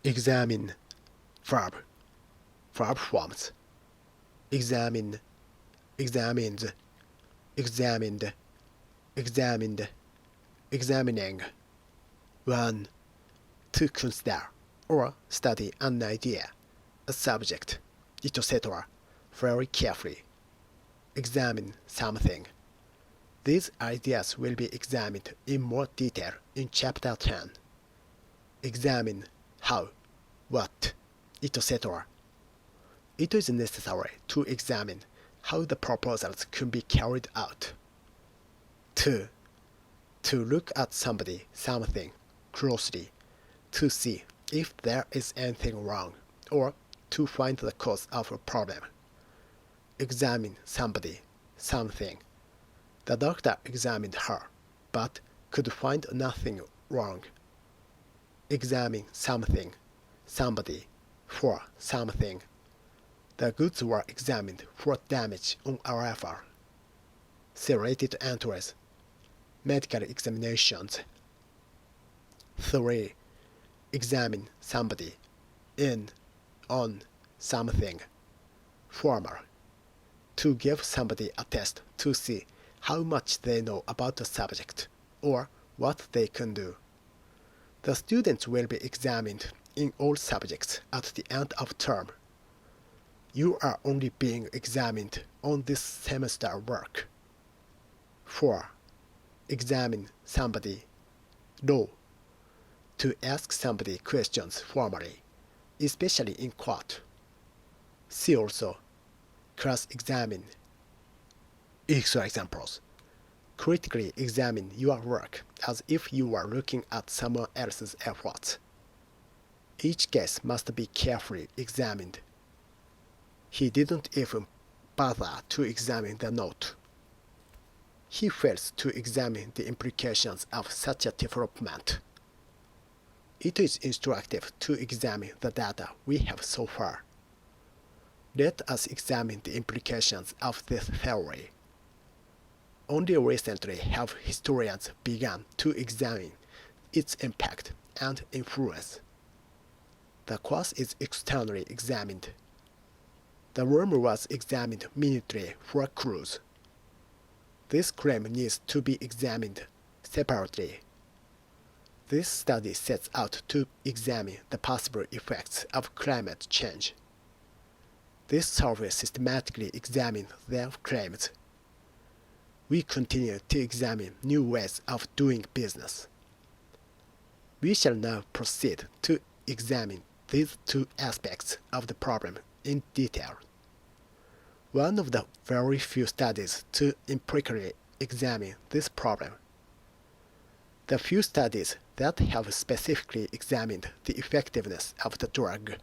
Examine, verb, verb forms. Examine, examined, examined, examined, examining. 1. To consider or study an idea, a subject, etc. very carefully. Examine something. These ideas will be examined in more detail in Chapter 10. Examine how, what, etc. It is necessary to examine how the proposals can be carried out. 2. To look at somebody, something, closely, to see if there is anything wrong, or to find the cause of a problem. Examine somebody, something. The doctor examined her, but could find nothing wrong. Examine something, somebody, for something. The goods were examined for damage on arrival. See related entries. Medical examinations. 3. Examine somebody, in, on, something. Formal. To give somebody a test to see how much they know about the subject, or what they can do. The students will be examined in all subjects at the end of term. You are only being examined on this semester work. 4. Examine somebody, law. To ask somebody questions formally, especially in court. See also cross-examine. Extra examples. Critically examine your work as if you were looking at someone else's efforts. Each case must be carefully examined. He didn't even bother to examine the note. He fails to examine the implications of such a development. It is instructive to examine the data we have so far. Let us examine the implications of this theory. Only recently have historians begun to examine its impact and influence. The course is externally examined. The room was examined minutely for clues. This claim needs to be examined separately. This study sets out to examine the possible effects of climate change. This survey systematically examined their claims. We continue to examine new ways of doing business. We shall now proceed to examine these two aspects of the problem in detail. One of the very few studies to empirically examine this problem. The few studies that have specifically examined the effectiveness of the drug